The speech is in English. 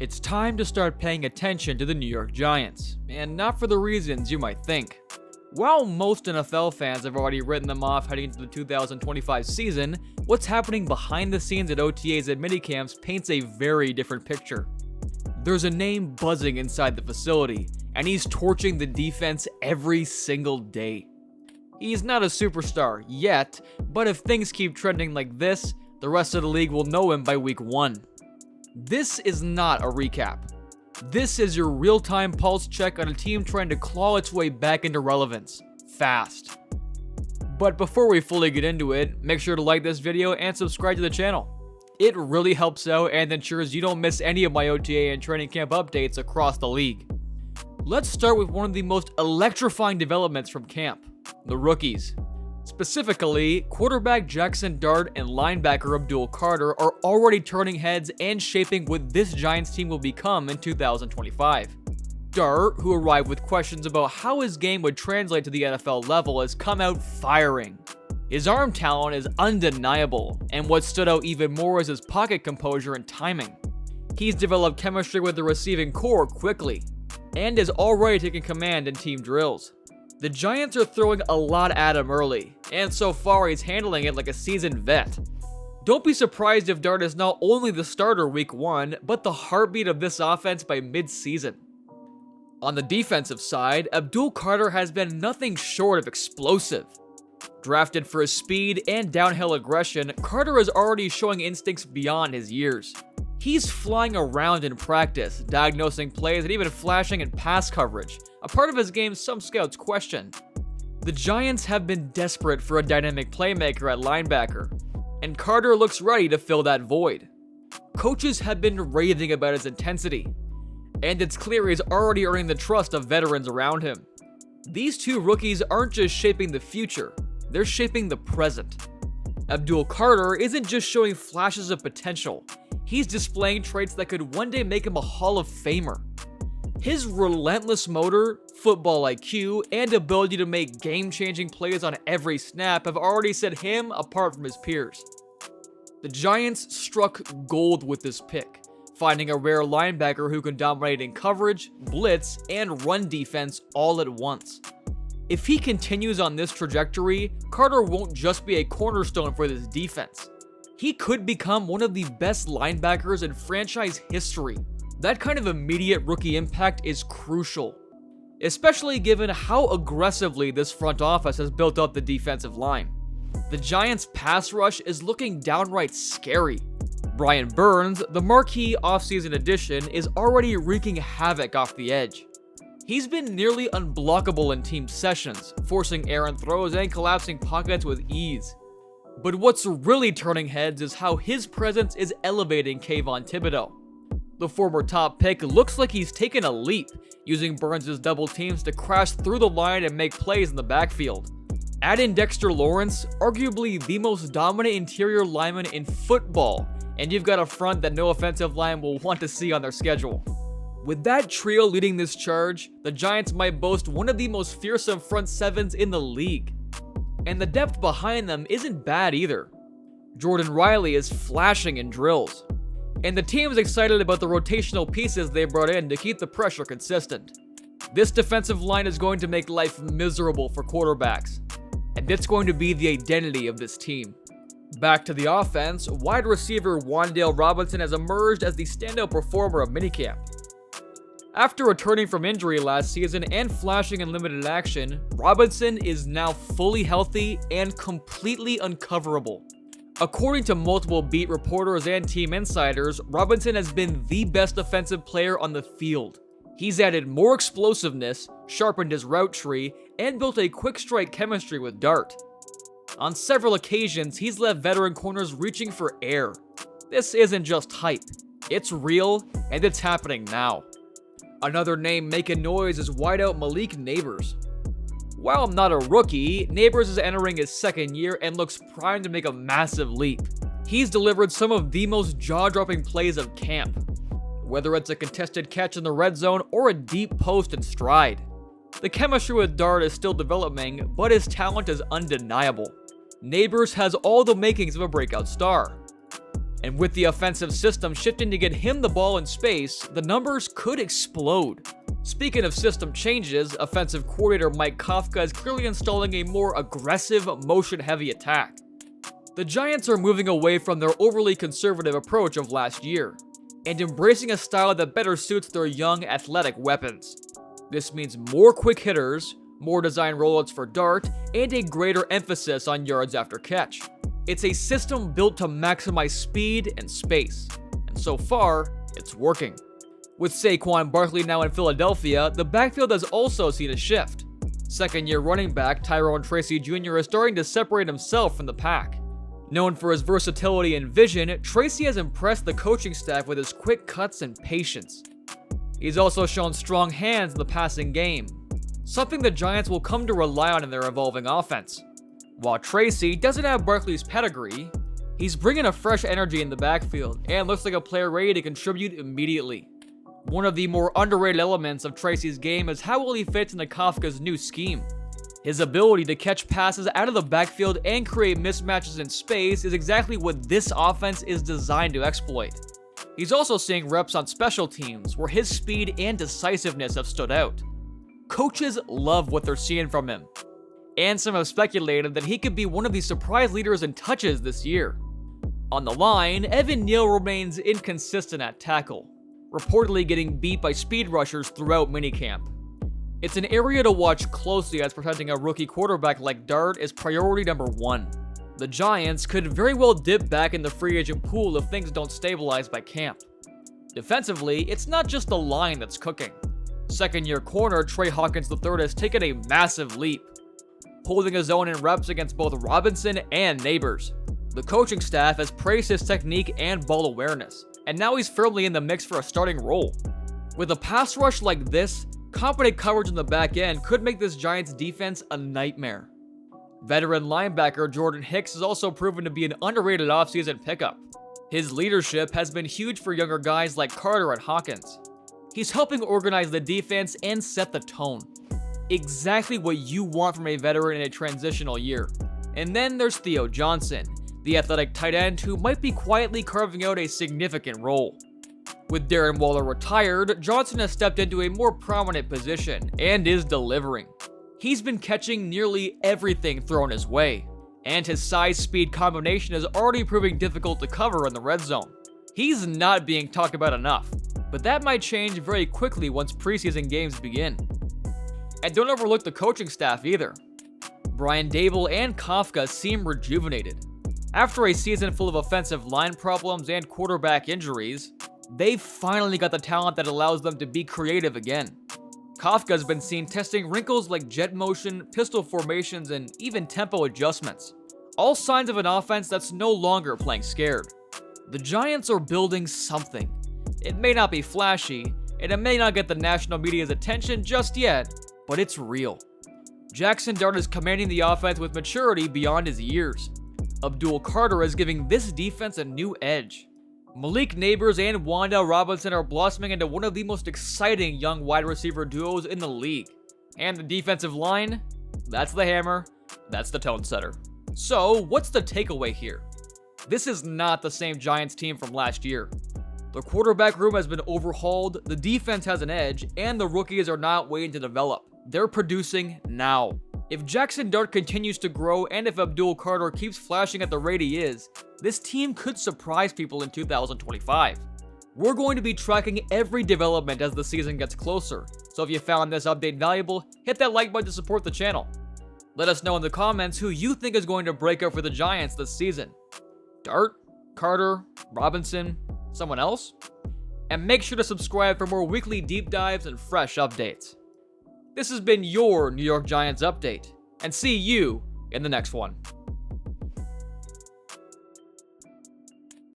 It's time to start paying attention to the New York Giants, and not for the reasons you might think. While most NFL fans have already written them off heading into the 2025 season, what's happening behind the scenes at OTAs and minicamps paints a very different picture. There's a name buzzing inside the facility, and he's torching the defense every single day. He's not a superstar yet, but if things keep trending like this, the rest of the league will know him by week 1. This is not a recap. This is your real-time pulse check on a team trying to claw its way back into relevance, fast. But before we fully get into it, make sure to like this video and subscribe to the channel. It really helps out and ensures you don't miss any of my OTA and training camp updates across the league. Let's start with one of the most electrifying developments from camp, the rookies. Specifically, quarterback Jaxson Dart and linebacker Abdul Carter are already turning heads and shaping what this Giants team will become in 2025. Dart, who arrived with questions about how his game would translate to the NFL level, has come out firing. His arm talent is undeniable, and what stood out even more is his pocket composure and timing. He's developed chemistry with the receiving core quickly, and is already taking command in team drills. The Giants are throwing a lot at him early, and so far he's handling it like a seasoned vet. Don't be surprised if Dart is not only the starter week 1, but the heartbeat of this offense by mid-season. On the defensive side, Abdul Carter has been nothing short of explosive. Drafted for his speed and downhill aggression, Carter is already showing instincts beyond his years. He's flying around in practice, diagnosing plays and even flashing in pass coverage, a part of his game some scouts question. The Giants have been desperate for a dynamic playmaker at linebacker, and Carter looks ready to fill that void. Coaches have been raving about his intensity, and it's clear he's already earning the trust of veterans around him. These two rookies aren't just shaping the future, they're shaping the present. Abdul Carter isn't just showing flashes of potential, he's displaying traits that could one day make him a Hall of Famer. His relentless motor, football IQ, and ability to make game-changing plays on every snap have already set him apart from his peers. The Giants struck gold with this pick, finding a rare linebacker who can dominate in coverage, blitz, and run defense all at once. If he continues on this trajectory, Carter won't just be a cornerstone for this defense. He could become one of the best linebackers in franchise history. That kind of immediate rookie impact is crucial, especially given how aggressively this front office has built up the defensive line. The Giants' pass rush is looking downright scary. Brian Burns, the marquee offseason addition, is already wreaking havoc off the edge. He's been nearly unblockable in team sessions, forcing errant throws and collapsing pockets with ease. But what's really turning heads is how his presence is elevating Kayvon Thibodeaux. The former top pick looks like he's taken a leap, using Burns' double teams to crash through the line and make plays in the backfield. Add in Dexter Lawrence, arguably the most dominant interior lineman in football, and you've got a front that no offensive line will want to see on their schedule. With that trio leading this charge, the Giants might boast one of the most fearsome front sevens in the league. And the depth behind them isn't bad either. Jordan Riley is flashing in drills, and the team is excited about the rotational pieces they brought in to keep the pressure consistent. This defensive line is going to make life miserable for quarterbacks, and it's going to be the identity of this team. Back to the offense, wide receiver Wan'Dale Robinson has emerged as the standout performer of minicamp. After returning from injury last season and flashing in limited action, Robinson is now fully healthy and completely uncoverable. According to multiple beat reporters and team insiders, Robinson has been the best offensive player on the field. He's added more explosiveness, sharpened his route tree, and built a quick strike chemistry with Dart. On several occasions, he's left veteran corners reaching for air. This isn't just hype, it's real, and it's happening now. Another name making noise is wideout Malik Nabers. While not a rookie, Nabers is entering his second year and looks primed to make a massive leap. He's delivered some of the most jaw-dropping plays of camp, whether it's a contested catch in the red zone or a deep post in stride. The chemistry with Dart is still developing, but his talent is undeniable. Nabers has all the makings of a breakout star. And with the offensive system shifting to get him the ball in space, the numbers could explode. Speaking of system changes, offensive coordinator Mike Kafka is clearly installing a more aggressive, motion-heavy attack. The Giants are moving away from their overly conservative approach of last year, and embracing a style that better suits their young, athletic weapons. This means more quick hitters, more design rollouts for Dart, and a greater emphasis on yards after catch. It's a system built to maximize speed and space, and so far, it's working. With Saquon Barkley now in Philadelphia, the backfield has also seen a shift. Second-year running back Tyrone Tracy Jr. is starting to separate himself from the pack. Known for his versatility and vision, Tracy has impressed the coaching staff with his quick cuts and patience. He's also shown strong hands in the passing game, something the Giants will come to rely on in their evolving offense. While Tracy doesn't have Barkley's pedigree, he's bringing a fresh energy in the backfield and looks like a player ready to contribute immediately. One of the more underrated elements of Tracy's game is how well he fits into Kafka's new scheme. His ability to catch passes out of the backfield and create mismatches in space is exactly what this offense is designed to exploit. He's also seeing reps on special teams, where his speed and decisiveness have stood out. Coaches love what they're seeing from him, and some have speculated that he could be one of the surprise leaders in touches this year. On the line, Evan Neal remains inconsistent at tackle, reportedly getting beat by speed rushers throughout minicamp. It's an area to watch closely, as protecting a rookie quarterback like Dart is priority number one. The Giants could very well dip back in the free agent pool if things don't stabilize by camp. Defensively, it's not just the line that's cooking. Second-year corner Trey Hawkins III has taken a massive leap, holding his own in reps against both Robinson and Nabers. The coaching staff has praised his technique and ball awareness, and now he's firmly in the mix for a starting role. With a pass rush like this, competent coverage in the back end could make this Giants defense a nightmare. Veteran linebacker Jordan Hicks has also proven to be an underrated offseason pickup. His leadership has been huge for younger guys like Carter and Hawkins. He's helping organize the defense and set the tone. Exactly what you want from a veteran in a transitional year. And then there's Theo Johnson, the athletic tight end who might be quietly carving out a significant role. With Darren Waller retired, Johnson has stepped into a more prominent position and is delivering. He's been catching nearly everything thrown his way, and his size-speed combination is already proving difficult to cover in the red zone. He's not being talked about enough, but that might change very quickly once preseason games begin. And don't overlook the coaching staff either. Brian Daboll and Kafka seem rejuvenated. After a season full of offensive line problems and quarterback injuries, they've finally got the talent that allows them to be creative again. Kafka's been seen testing wrinkles like jet motion, pistol formations, and even tempo adjustments. All signs of an offense that's no longer playing scared. The Giants are building something. It may not be flashy, and it may not get the national media's attention just yet, but it's real. Jaxson Dart is commanding the offense with maturity beyond his years. Abdul Carter is giving this defense a new edge. Malik Nabers and Wan'Dale Robinson are blossoming into one of the most exciting young wide receiver duos in the league. And the defensive line? That's the hammer, that's the tone setter. So, what's the takeaway here? This is not the same Giants team from last year. The quarterback room has been overhauled, the defense has an edge, and the rookies are not waiting to develop. They're producing now. If Jaxson Dart continues to grow and if Abdul Carter keeps flashing at the rate he is, this team could surprise people in 2025. We're going to be tracking every development as the season gets closer, so if you found this update valuable, hit that like button to support the channel. Let us know in the comments who you think is going to break out for the Giants this season. Dart? Carter? Robinson? Someone else? And make sure to subscribe for more weekly deep dives and fresh updates. This has been your New York Giants update, and see you in the next one.